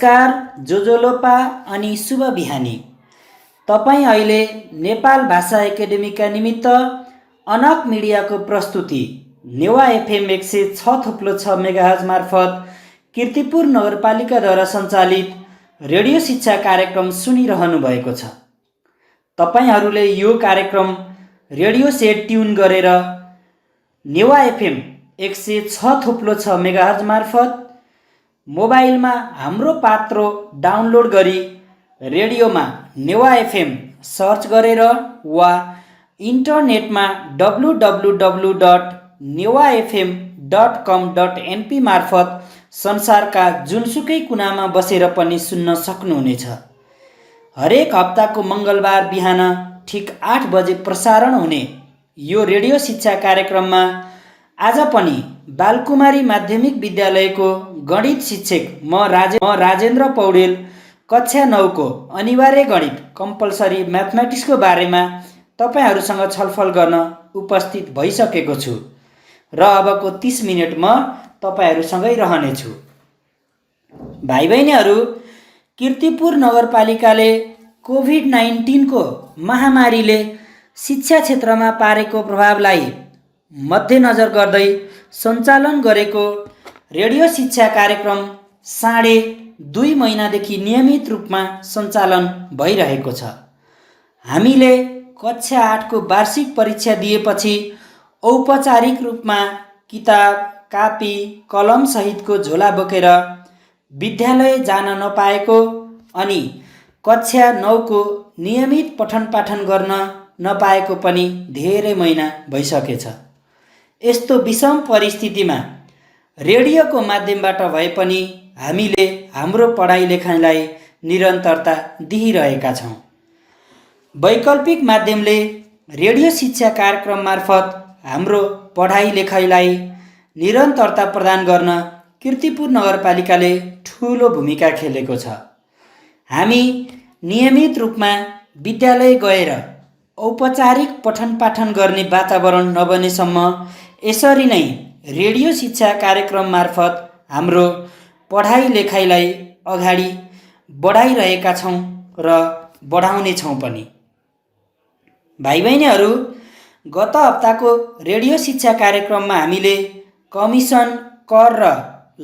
नमस्कार जोजोलोपा अनि शुभ बिहानी। तपाईँ अहिले नेपाल भाषा एकाडेमीका निमित्त अनक मिडियाको प्रस्तुति नेवा एफएम 106.6 मेगाहर्ज मार्फत कीर्तिपुर नगरपालिकाद्वारा सञ्चालित रेडियो शिक्षा कार्यक्रम सुनिरहनु भएको छ। तपाईहरूले यो कार्यक्रम रेडियो सेट ट्युन गरेर नेवा एफएम 106.6 मेगाहर्ज मार्फत मोबाइलमा हाम्रो पात्रो डाउनलोड गरी रेडियोमा नेवा एफएम सर्च गरेर वा इन्टरनेटमा www.newafm.com.np मार्फत संसारका जुनसुकै कुनामा बसेर पनि सुन्न सक्नुहुनेछ। हरेक हप्ताको मङ्गलबार बिहान ठिक 8 बजे प्रसारण हुने यो रेडियो शिक्षा कार्यक्रममा आज पनि बालकुमारी माध्यमिक विद्यालयको गणित शिक्षक म राजेन्द्र पौडेल कक्षा 9 को अनिवार्य गणित कम्पलसरी म्याथमेटिक्सको बारेमा तपाईहरुसँग छलफल गर्न उपस्थित भइसकेको छु र अबको 30 मिनेट म तपाईहरुसँगै रहनेछु। भाइ बहिनीहरु, कीर्तिपुर नगरपालिकाले कोभिड-19 को महामारीले शिक्षा क्षेत्रमा पारेको प्रभावलाई मध्यनजर गर्दै सञ्चालन गरेको रेडियो शिक्षा कार्यक्रम 2.5 महिनादेखि नियमित रूपमा सञ्चालन भइरहेको छ। हामीले कक्षा 8 को वार्षिक परीक्षा दिएपछि औपचारिक रूपमा किताब, कापी, कलम सहितको झोला बोकेर विद्यालय जान नपाएको अनि कक्षा 9 को नियमित पठन पाठन गर्न नपाएको पनि धेरै महिना भइसकेछ। यस्तो विषम परिस्थितिमा रेडियोको माध्यमबाट भए पनि हामीले हाम्रो पढाइ लेखाइलाई निरन्तरता दिइरहेका छौँ। वैकल्पिक माध्यमले रेडियो शिक्षा कार्यक्रम मार्फत हाम्रो पढाइ लेखाइलाई निरन्तरता प्रदान गर्न कीर्तिपुर नगरपालिकाले ठूलो भूमिका खेलेको छ। हामी नियमित रूपमा विद्यालय गएर औपचारिक पठन पाठन गर्ने वातावरण नबनेसम्म यसरी नै रेडियो शिक्षा कार्यक्रम मार्फत हाम्रो पढाइ लेखाइलाई अगाडि बढाइरहेका छौँ र बढाउने छौँ पनि। भाइ बहिनीहरु, गत हप्ताको रेडियो शिक्षा कार्यक्रममा हामीले कमिसन, कर र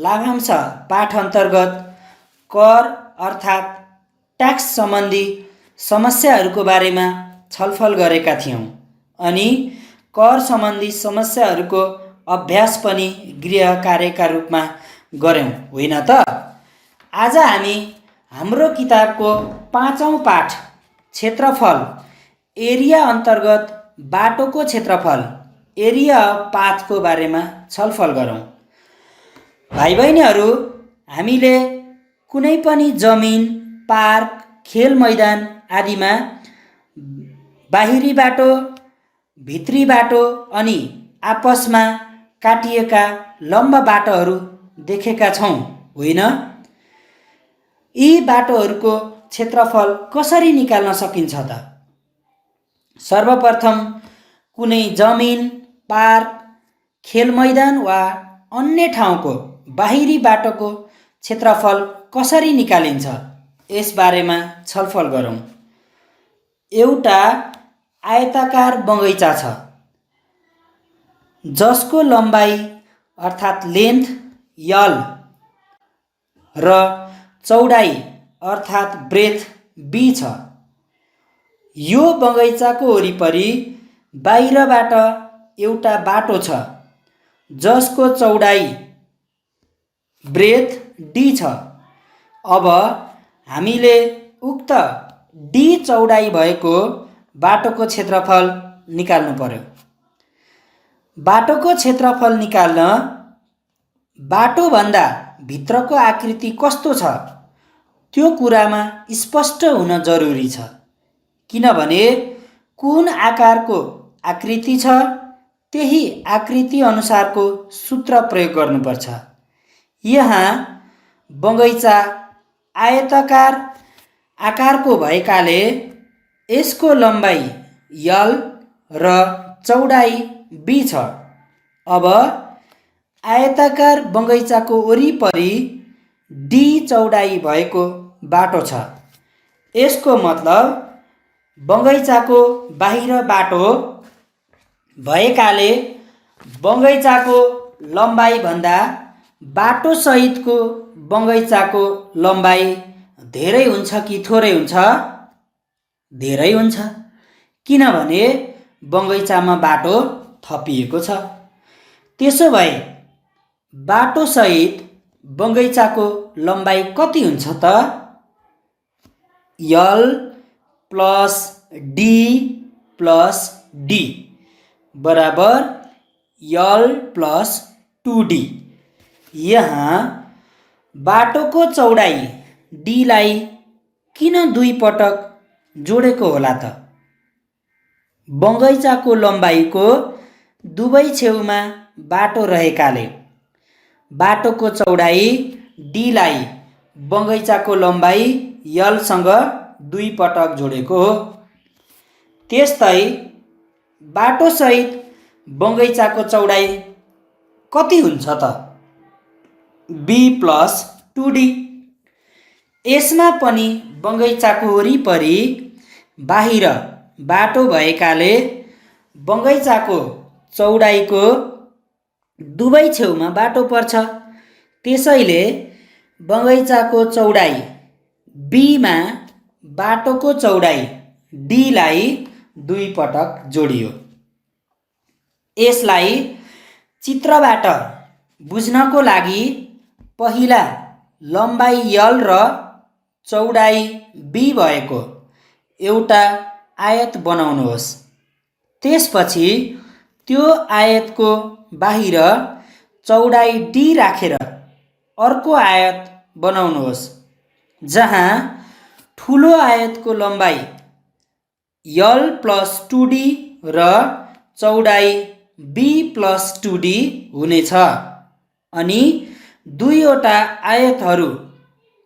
लाभांश पाठ अन्तर्गत कर अर्थात् ट्याक्स सम्बन्धी समस्याहरूको बारेमा छलफल गरेका थियौँ अनि कर सम्बन्धी समस्याहरूको अभ्यास पनि गृह कार्यका रूपमा गर्यौं, होइन त? आज हामी हाम्रो किताबको 5औं पाठ क्षेत्रफल एरिया अन्तर्गत बाटोको क्षेत्रफल एरिया पाथको बारेमा छलफल गरौँ। भाइ बहिनीहरु, हामीले कुनै पनि जमिन, पार्क, खेल मैदान आदिमा बाहिरी बाटो, भित्री बाटो अनि आपसमा काटिएका लम्बा बाटोहरू देखेका छौँ, होइन? यी बाटोहरूको क्षेत्रफल कसरी निकाल्न सकिन्छ त? सर्वप्रथम कुनै जमिन, पार्क, खेल मैदान वा अन्य ठाउँको बाहिरी बाटोको क्षेत्रफल कसरी निकालिन्छ यस बारेमा छलफल गरौँ। एउटा आयताकार बगैँचा छ जसको लम्बाइ अर्थात् लेन्थ L र चौडाइ अर्थात् ब्रेथ B छ। यो बगैँचाको वरिपरि बाहिरबाट एउटा बाटो छ जसको चौडाइ ब्रेथ D छ। अब हामीले उक्त D चौडाइ भएको बाटोको क्षेत्रफल निकाल्नु पर्यो। बाटोको क्षेत्रफल निकाल्न बाटोभन्दा भित्रको आकृति कस्तो छ त्यो कुरामा स्पष्ट हुन जरुरी छ, किनभने कुन आकारको आकृति छ त्यही आकृति अनुसारको सूत्र प्रयोग गर्नुपर्छ। यहाँ बगैँचा आयताकार आकारको भएकाले यसको लम्बाइ L र चौडाइ B छ। अब आयताकार बगैँचाको वरिपरि डी चौडाइ भएको बाटो छ। यसको मतलब बगैँचाको बाहिर बाटो भएकाले बगैँचाको लम्बाइभन्दा बाटो सहितको बगैँचाको लम्बाइ धेरै हुन्छ कि थोरै हुन्छ? धेरै हुन्छ, किनभने बगैँचामा बाटो थपिएको छ। त्यसो भए बाटो सहित बगैँचाको लम्बाइ कति हुन्छ त? यल प्लस डी प्लस डी बराबर यल प्लस 2D। यहाँ बाटोको चौडाइ डीलाई किन दुई पटक जोडेको होला त? बगैँचाको लम्बाइको दुवै छेउमा बाटो रहेकाले बाटोको चौडाइ डीलाई बगैँचाको लम्बाइ यलसँग दुई पटक जोडेको हो। त्यस्तै बाटो सहित बगैँचाको चौडाइ कति हुन्छ त? B plus 2D। यसमा पनि बगैँचाको वरिपरि बाहिर बाटो भएकाले बगैँचाको चौडाइको दुवै छेउमा बाटो पर्छ। त्यसैले बगैँचाको चौडाइ बीमा बाटोको चौडाइ डीलाई दुई पटक जोडियो। यसलाई चित्रबाट बुझ्नको लागि पहिला लम्बाइ यल र चौडाइ बी भएको एउटा आयत बनाउनुहोस्। त्यसपछि त्यो आयतको बाहिर चौडाइ डी राखेर अर्को आयत बनाउनुहोस् जहाँ ठुलो आयतको लम्बाइ यल प्लस 2D र चौडाइ बी प्लस 2D हुनेछ। अनि दुईवटा आयतहरू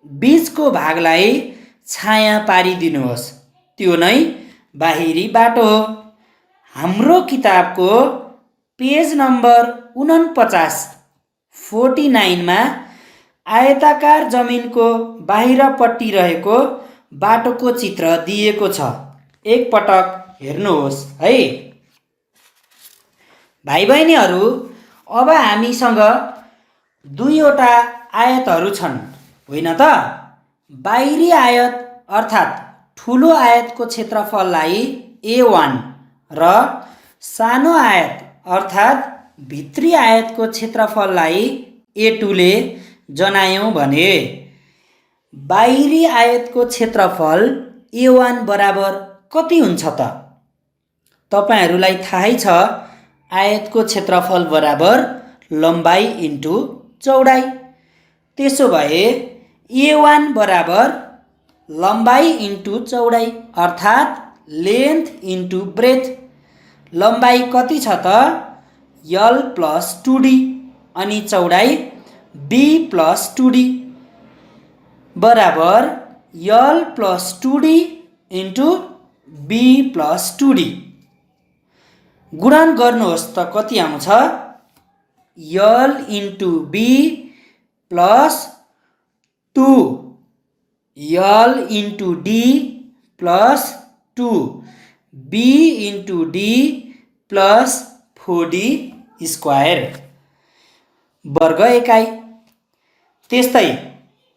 बीचको भागलाई छाया पारिदिनुहोस्। त्यो नै बाहिरी बाटो हो। हाम्रो किताबको पेज नम्बर 49 मा आयताकार जमिनको बाहिरपट्टि रहेको बाटोको चित्र दिएको छ। एकपटक हेर्नुहोस् है। भाइ बहिनीहरू, अब हामीसँग दुईवटा आयतहरू छन्, होइन त? बाहिरी आयत अर्थात् ठुलो आयतको क्षेत्रफललाई A1 र सानो आयत अर्थात् भित्री आयतको क्षेत्रफललाई A2 ले जनायौँ भने बाहिरी आयतको क्षेत्रफल A1 बराबर कति हुन्छ त? तपाईहरूलाई थाहै छ, आयतको क्षेत्रफल बराबर लम्बाइ इन्टु चौडाइ। त्यसो भए A1 बराबर लम्बाइ इन्टु चौडाइ अर्थात् लेन्थ इन्टु ब्रेथ। लम्बाइ कति छ त? यल प्लस 2D अनि चौडाइ बी प्लस 2D बराबर L plus 2D into B plus 2D। गुणन गर्नुहोस् त कति आउँछ? L into B plus 2 L into D plus 2 B into D plus 4D square वर्ग एकाइ। त्यस्तै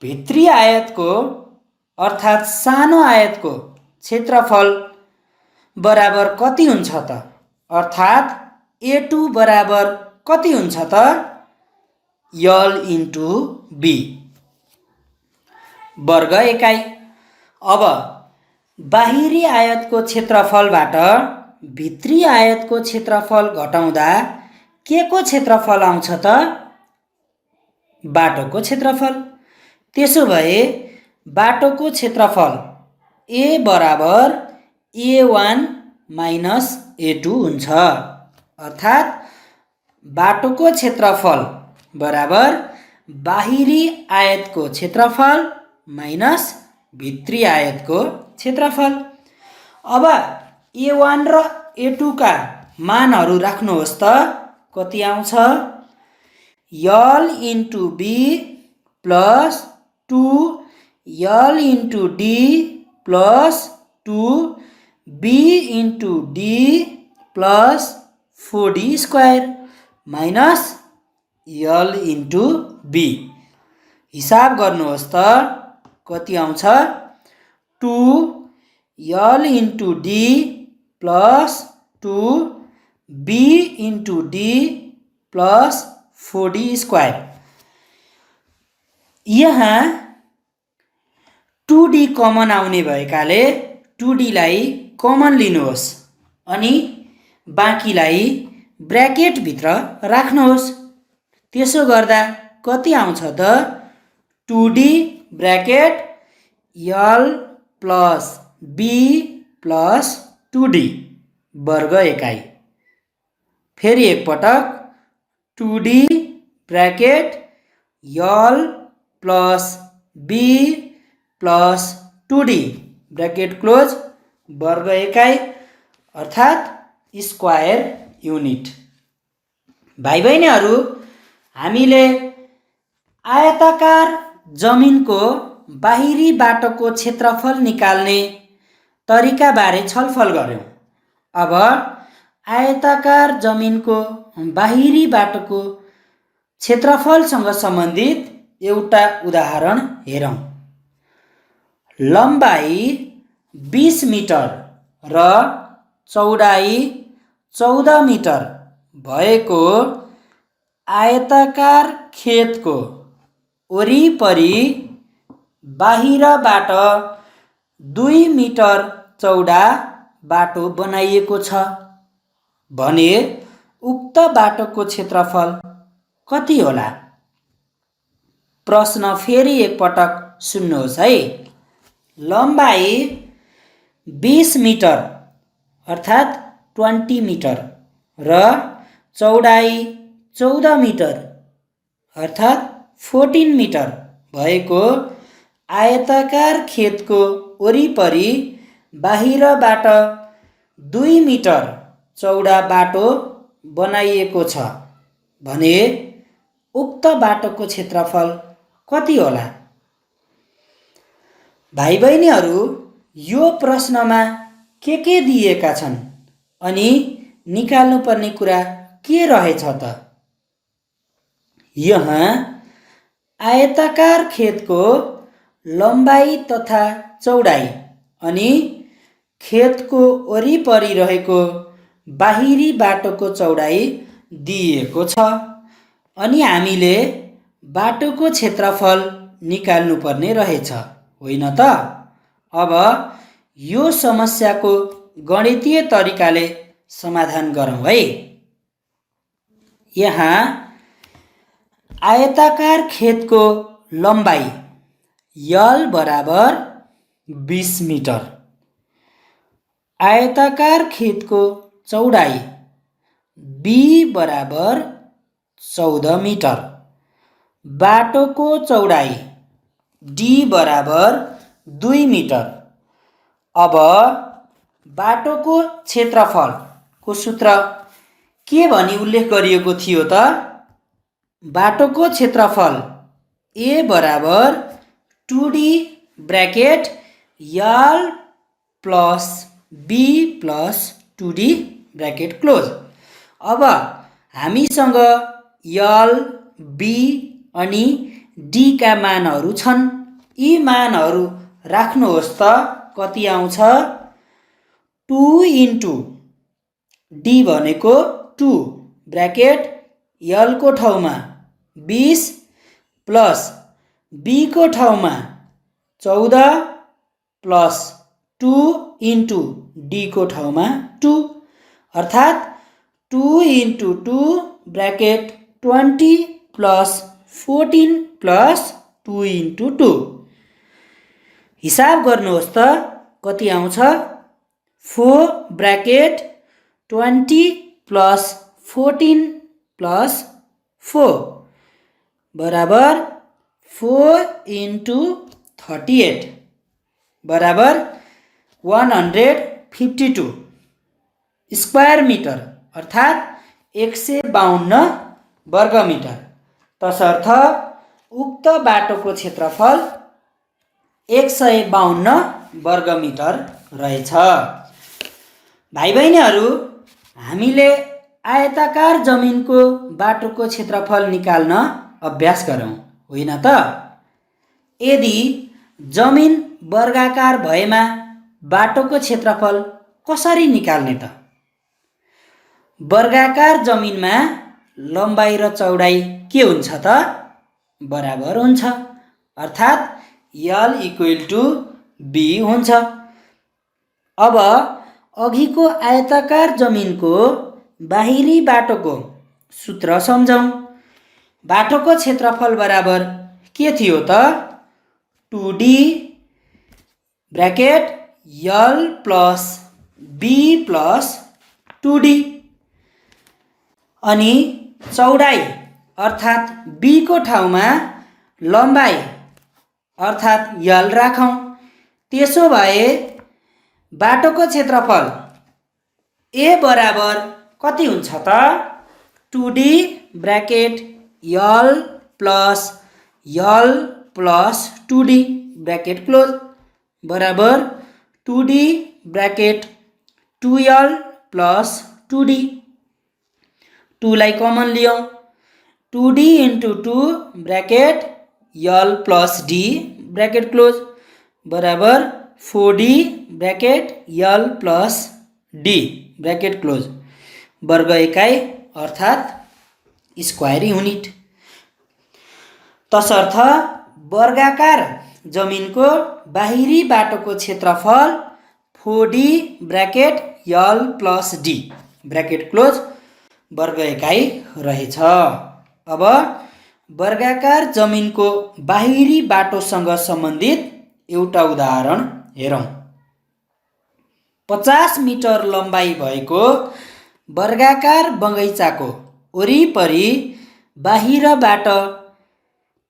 भित्री आयतको अर्थात् सानो आयतको क्षेत्रफल बराबर कति हुन्छ त? अर्थात् A2 बराबर कति हुन्छ त? यल इन्टु बी वर्ग एकाइ। अब बाहिरी आयतको क्षेत्रफलबाट भित्री आयतको क्षेत्रफल घटाउँदा के को क्षेत्रफल आउँछ त? बाटोको क्षेत्रफल। त्यसो भए बाटोको क्षेत्रफल A बराबर A1 माइनस A2 हुन्छ। अर्थात् बाटोको क्षेत्रफल बराबर बाहिरी आयतको क्षेत्रफल माइनस भित्री आयतको क्षेत्रफल। अब A1 र A2 का मानहरू राख्नुहोस् त कति आउँछ? L into B plus 2l into d plus 2b into d plus 4d square minus l into b। हिसाब गर्नुहोस् त कति आउँछ 2l into d plus 2b into d plus 4d square। यहाँ 2d कमन आउने भएकाले 2d लाई common लिनुहोस् अनि बाँकीलाई ब्र्याकेट भित्र राख्नुहोस्। त्यसो गर्दा कति आउँछ त 2d bracket l plus b plus 2d वर्ग एकाइ। फेरि एकपटक 2d bracket l plus b plus 2d bracket close वर्ग एकाइ अर्थात् स्क्वायर युनिट। भाइ बहिनीहरू, हामीले आयताकार जमिनको बाहिरी बाटोको क्षेत्रफल निकाल्ने तरिकाबारे छलफल गर्यौं। अब आयताकार जमिनको बाहिरी बाटोको क्षेत्रफलसँग सम्बन्धित एउटा उदाहरण हेरौं। लम्बाई 20 मिटर र चौडाई 14 मिटर भएको आयताकार खेतको वरिपरि बाहिरबाट 2 मिटर चौडा बाटो बनाइएको छ भने उक्त बाटोको क्षेत्रफल कति होला? प्रश्न फेरि एकपटक सुन्नुहोस् है। लम्बाई 20 मिटर अर्थात् 20 मिटर र चौडाई 14 मिटर अर्थात् 14 मिटर भएको आयताकार खेतको वरिपरि बाहिरबाट 2 मिटर चौडा बाटो बनाइएको छ भने उक्त बाटोको क्षेत्रफल कति होला? भाइ बहिनीहरू, यो प्रश्नमा के दिएका छन् अनि निकाल्नुपर्ने कुरा के रहेछ त? यहाँ आयताकार खेतको लम्बाई तथा चौडाई अनि खेतको वरिपरि रहेको बाहिरी बाटोको चौडाई दिएको छ अनि हामीले बाटोको क्षेत्रफल निकाल्नुपर्ने रहेछ, होइन त? अब यो समस्याको गणितीय तरिकाले समाधान गरौँ है। यहाँ आयताकार खेतको लम्बाई l बराबर 20 मिटर, आयताकार खेतको चौडाई b बराबर 14 मिटर, बाटोको चौडाई d बराबर 2 मिटर। अब बाटोको क्षेत्रफलको सूत्र के भनी उल्लेख गरिएको थियो त? बाटोको क्षेत्रफल a बराबर 2d bracket l plus b plus 2d bracket close. अब हामीसँग l, b अनि d का मानहरू छन्। यी मानहरू राख्नुहोस् त कति आउँछ? 2 इन्टु d भनेको 2 ब्र्याकेट l को ठाउँमा 20 प्लस b को ठाउँमा 14 प्लस 2 इन्टु d को ठाउँमा 2 अर्थात् 2 into 2 bracket 20 plus 14 plus 2 into 2। हिसाब गर्नुहोस् त कति आउँछ? 4 ब्र्याकेट 20 प्लस 14 प्लस 4 बराबर 4 इन्टु 38 बराबर 152 स्क्वायर मिटर अर्थात् 152 वर्ग मिटर। तसर्थ उक्त बाटोको क्षेत्रफल 152 वर्गमिटर रहेछ। भाइ बहिनीहरू, हामीले आयताकार जमिनको बाटोको क्षेत्रफल निकाल्न अभ्यास गरौँ, होइन त? यदि जमिन वर्गाकार भएमा बाटोको क्षेत्रफल कसरी निकाल्ने त? वर्गाकार जमिनमा लम्बाइ र चौडाइ के हुन्छ त? बराबर हुन्छ, अर्थात् L = B हुन्छ। अब अघिको आयताकार जमिनको बाहिरी बाटोको सूत्र सम्झौँ। बाटोको क्षेत्रफल बराबर के थियो त? 2D bracket L plus B plus 2D, अनि चौडाइ अर्थात् B को ठाउँमा लम्बाइ अर्थात् L राखौँ। त्यसो भए बाटोको क्षेत्रफल A बराबर कति हुन्छ त? 2D bracket L plus 2D bracket close बराबर 2D bracket 2L plus 2D। 2 लाई कमन लियौँ, 2D × 2 bracket L plus D bracket close बराबर 4D bracket L plus D bracket close वर्ग एकाइ अर्थात् स्क्वायर युनिट। तसर्थ वर्गाकार जमिनको बाहिरी बाटोको क्षेत्रफल 4D bracket L plus D bracket close वर्ग एकाइ रहेछ। अब वर्गाकार जमिनको बाहिरी बाटोसँग सम्बन्धित एउटा उदाहरण हेरौँ। 50 मिटर लम्बाइ भएको वर्गाकार बगैँचाको वरिपरि बाहिरबाट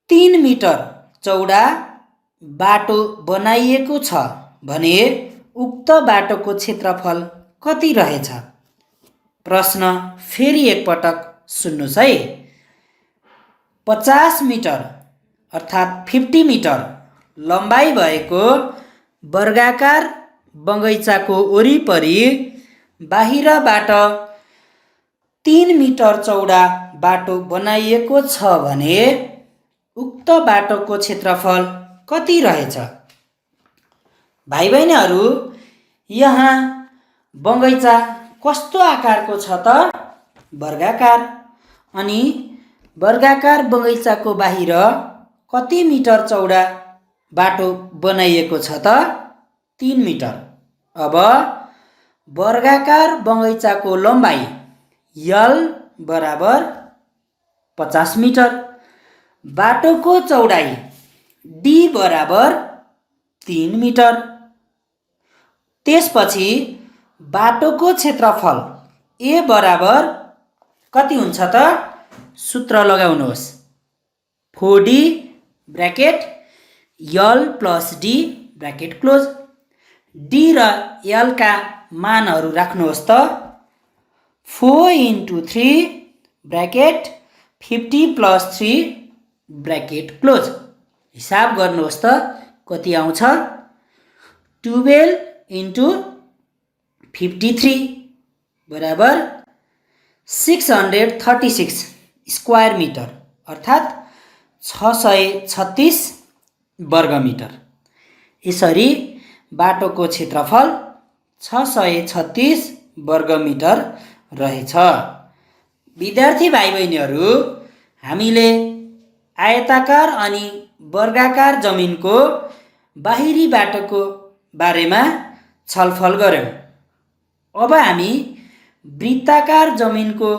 3 मिटर चौडा बाटो बनाइएको छ भने उक्त बाटोको क्षेत्रफल कति रहेछ? प्रश्न फेरि एकपटक सुन्नुस् है। 50 मिटर अर्थात् 50 मिटर लम्बाइ भएको वर्गाकार बगैँचाको वरिपरि बाहिरबाट 3 मिटर चौडा बाटो बनाइएको छ भने उक्त बाटोको क्षेत्रफल कति रहेछ? भाइ बहिनीहरू, यहाँ बगैँचा कस्तो आकारको छ त? वर्गाकार। अनि वर्गाकार बगैँचाको बाहिर कति मिटर चौडा बाटो बनाइएको छ त? 3 मिटर। अब वर्गाकार बगैँचाको लम्बाइ L बराबर 50 मिटर, बाटोको चौडाइ D बराबर 3 मिटर। त्यसपछि बाटोको क्षेत्रफल A बराबर कति हुन्छ त? सूत्र लगाउनुहोस्। 4D bracket L plus D bracket close. D र L का मानहरू राख्नुहोस् त। 4 × 3 ब्रैकेट 50 प्लस 3 ब्रैकेट क्लोज। हिसाब गर्नुहोस् त कति आउँछ? 12 × 53 बराबर 636 स्क्वायर मिटर अर्थात् 636 वर्गमिटर। यसरी बाटोको क्षेत्रफल 636 वर्गमिटर रहेछ। विद्यार्थी भाइ बहिनीहरू, हामीले आयताकार अनि वर्गाकार जमिनको बाहिरी बाटोको बारेमा छलफल गर्यौं। अब हामी वृत्ताकार जमिनको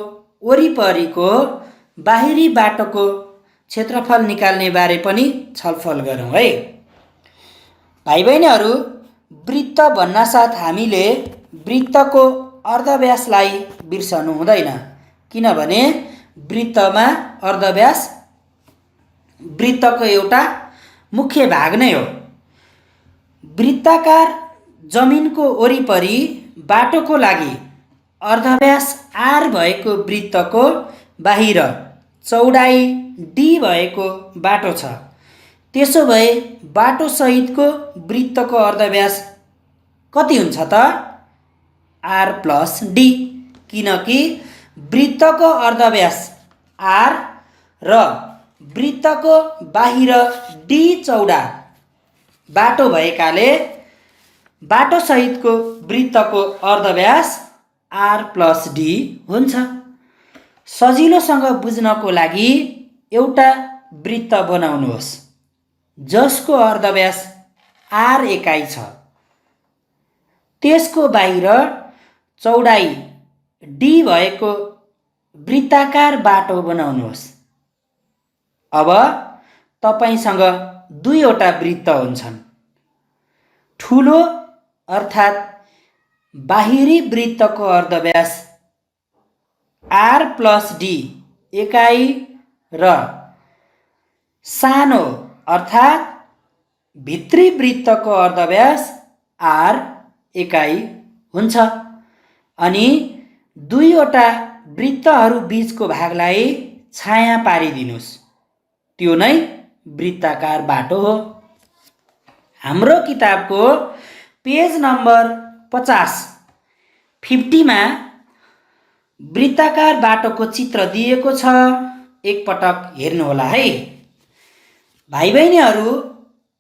वरिपरिको बाहिरी बाटोको क्षेत्रफल निकाल्ने बारे पनि छलफल गरौँ है। भाइ बहिनीहरू, वृत्त भन्नासाथ हामीले वृत्तको अर्धव्यासलाई बिर्सनु हुँदैन, किनभने वृत्तमा अर्धव्यास वृत्तको एउटा मुख्य भाग नै हो। वृत्ताकार जमिनको वरिपरि बाटोको लागि अर्धव्यास R भएको वृत्तको बाहिर चौडाइ डी भएको बाटो छ। त्यसो भए बाटो सहितको वृत्तको अर्धव्यास कति हुन्छ त? आर प्लस डी, किनकि वृत्तको अर्धव्यास आर र वृत्तको बाहिर डी चौडा बाटो भएकाले बाटो सहितको वृत्तको अर्धव्यास आर प्लस डी हुन्छ। सजिलोसँग बुझ्नको लागि एउटा वृत्त बनाउनुहोस् जसको अर्धव्यास आर एकाइ छ। त्यसको बाहिर चौडाइ डी भएको वृत्ताकार बाटो बनाउनुहोस्। अब तपाईसँग दुईवटा वृत्त हुन्छन्। ठुलो अर्थात् बाहिरी वृत्तको अर्धव्यास आर प्लस डी एकाइ र सानो अर्थात् भित्री वृत्तको अर्धव्यास आर एकाइ हुन्छ। अनि दुईवटा वृत्तहरू बीचको भागलाई छाया पारिदिनुस्, त्यो नै वृत्ताकार बाटो हो। हाम्रो किताबको पेज नम्बर 50 मा वृत्ताकार बाटोको चित्र दिएको छ। एकपटक हेर्नुहोला है। भाइ बहिनीहरू,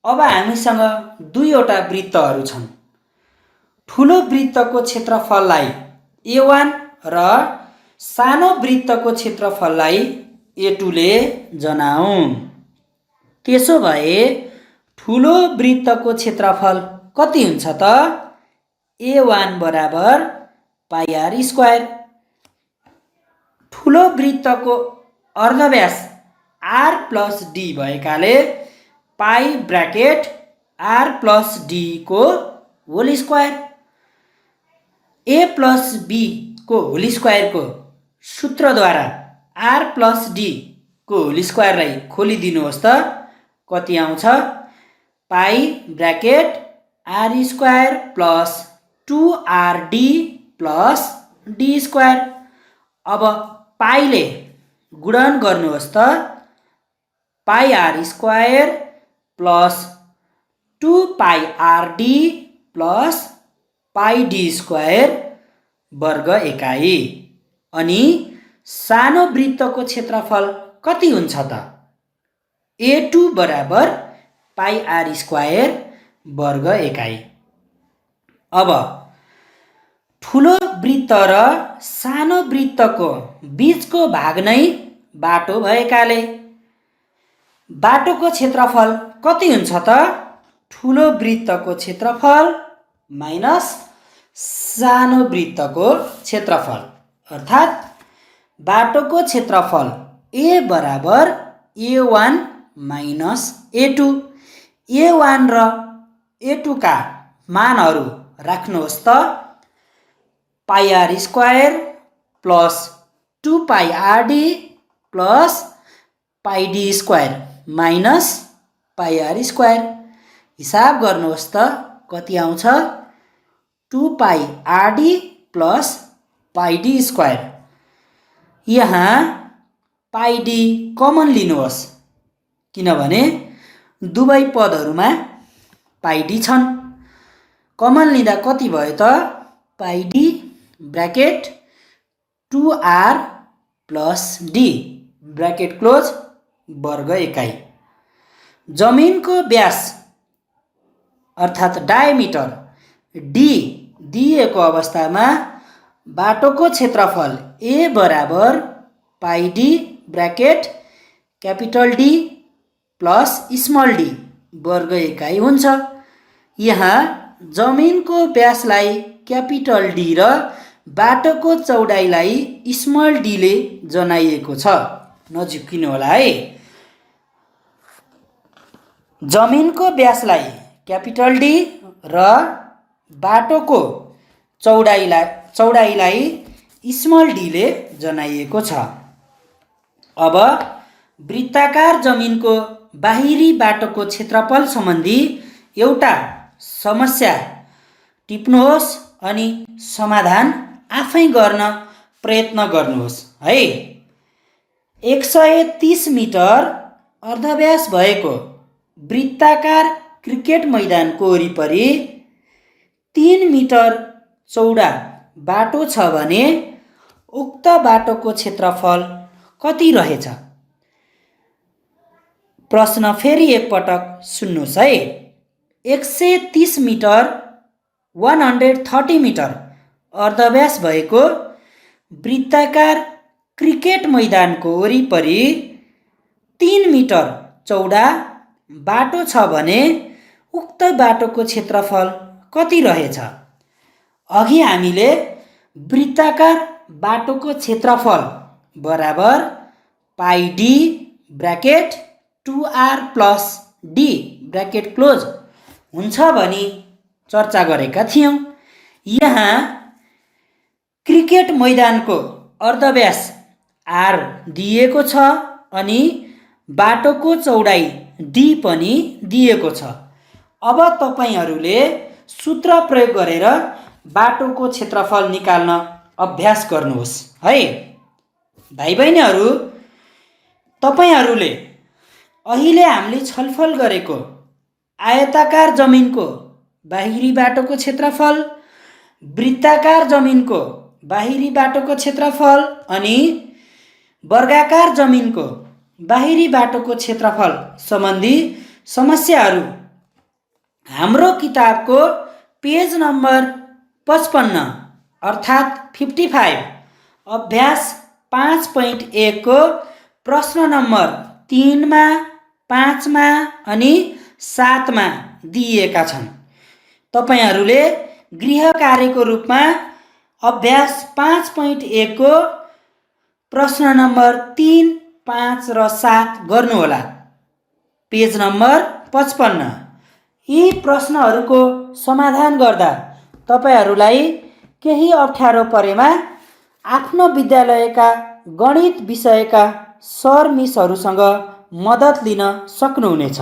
अब हामीसँग दुईवटा वृत्तहरू छन्। ठुलो वृत्तको क्षेत्रफललाई A1 र सानो वृत्तको क्षेत्रफललाई A2 ले जनाऊँ। त्यसो भए ठुलो वृत्तको क्षेत्रफल कति हुन्छ त? A1 बराबर पाई आर स्क्वायर। ठुलो वृत्तको अर्धव्यास आर प्लस डी भएकाले pi bracket R plus D को whole square. A plus B को होल स्क्वायर को सूत्रद्वारा आर प्लस डी को होल स्क्वायरलाई खोलिदिनुहोस् त कति आउँछ? Pi bracket R square plus 2rd plus D square. अब पाईले गुणन गर्नुहोस् त pi R square plus 2πrd plus pi D square वर्ग एकाइ। अनि सानो वृत्तको क्षेत्रफल कति हुन्छ त? A2 बराबर पाई आर स्क्वायर वर्ग एकाइ। अब ठुलो वृत्त र सानो वृत्तको बीचको भाग नै बाटो भएकाले बाटोको क्षेत्रफल कति हुन्छ त? ठुलो वृत्तको क्षेत्रफल माइनस सानो वृत्तको क्षेत्रफल, अर्थात् बाटोको क्षेत्रफल A बराबर A1 माइनस A2। A1 र A2 का मानहरू राख्नुहोस् त pi R square plus 2πrd plus pi D square minus pi R square. हिसाब गर्नुहोस् त कति आउँछ? 2πrd plus pi D square. यहाँ पाई डी कमन लिनुहोस् किनभने दुवै पदहरूमा पाई डी छन्। कमन लिँदा कति भयो त? Pi D bracket 2r plus D bracket close वर्ग एकाइ। जमिनको व्यास अर्थात् डायमिटर डी दिएको अवस्थामा बाटोको क्षेत्रफल A बराबर pi D bracket capital D plus small D वर्ग एकाइ हुन्छ। यहाँ जमिनको व्यासलाई क्यापिटल डी र बाटोको चौडाइलाई स्मल डी ले जनाइएको छ। नजिकिनु होला है। जमिनको व्यासलाई क्यापिटल डी र बाटोको चौडाइलाई स्मल डी ले जनाइएको छ। अब वृत्ताकार जमिनको बाहिरी बाटोको क्षेत्रफल सम्बन्धी एउटा समस्या टिप्नुहोस् अनि समाधान आफै गर्न प्रयत्न गर्नुहोस् है। 130 मिटर अर्धव्यास भएको वृत्ताकार क्रिकेट मैदानको वरिपरि 3 मिटर चौडा बाटो छ भने उक्त बाटोको क्षेत्रफल कति रहेछ? प्रश्न फेरि एकपटक सुन्नुहोस् है। 130 मिटर 130 मिटर अर्धव्यास भएको वृत्ताकार क्रिकेट मैदानको वरिपरि 3 मिटर चौडा बाटो छ भने उक्त बाटोको क्षेत्रफल कति रहेछ? अघि हामीले वृत्ताकार बाटोको क्षेत्रफल बराबर pi D bracket 2r plus D bracket close हुन्छ भनी चर्चा गरेका थियौँ। यहाँ क्रिकेट मैदानको अर्धव्यास r दिएको छ अनि बाटोको चौडाइ d पनि दिएको छ। अब तपाईहरूले सूत्र प्रयोग गरेर बाटोको क्षेत्रफल निकाल्न अभ्यास गर्नुहोस् है। भाइ बहिनीहरू, तपाईहरूले अहिले हामीले छलफल गरेको आयताकार जमिनको बाहिरी बाटोको क्षेत्रफल, वृत्ताकार जमिनको बाहिरी बाटोको क्षेत्रफल अनि वर्गाकार जमिनको बाहिरी बाटोको क्षेत्रफल सम्बन्धी समस्याहरू हाम्रो किताबको पेज नम्बर 55 अर्थात् 55 अभ्यास 5.1 को प्रश्न नम्बर 3 मा 5 मा अनि 7 मा दिएका छन्। तपाईहरूले गृह कार्यको रूपमा अभ्यास 5.1 को प्रश्न नम्बर 3, 5 र 7 गर्नुहोला। Page number 55। यी प्रश्नहरूको समाधान गर्दा तपाईहरूलाई केही अप्ठ्यारो परेमा आफ्नो विद्यालयका गणित विषयका सर मिसहरूसँग मद्दत लिन सक्नुहुनेछ।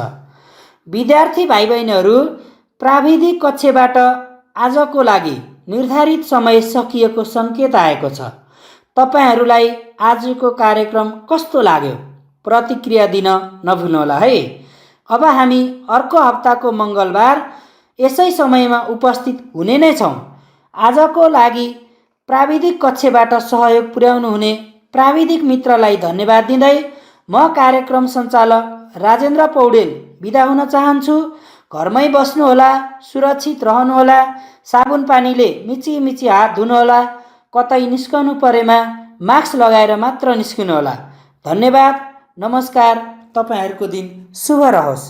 विद्यार्थी भाइ बहिनीहरू, प्राविधिक कक्षबाट आजको लागि निर्धारित समय सकिएको सङ्केत आएको छ। तपाईहरूलाई आजको कार्यक्रम कस्तो लाग्यो? प्रतिक्रिया दिन नभुल्नुहोला है। अब हामी अर्को हप्ताको मङ्गलबार यसै समयमा उपस्थित हुने नै छौँ। आजको लागि प्राविधिक कक्षबाट सहयोग पुर्याउनु हुने प्राविधिक मित्रलाई धन्यवाद दिँदै म कार्यक्रम सञ्चालक राजेन्द्र पौडेल बिदा हुन चाहन्छु। घरमै बस्नुहोला, सुरक्षित रहनुहोला, साबुन पानीले मिची मिची हात धुनुहोला, कतै निस्कनु परेमा मास्क लगाएर मात्र निस्किनुहोला। धन्यवाद, नमस्कार, तपाईँहरूको दिन शुभ रहोस्।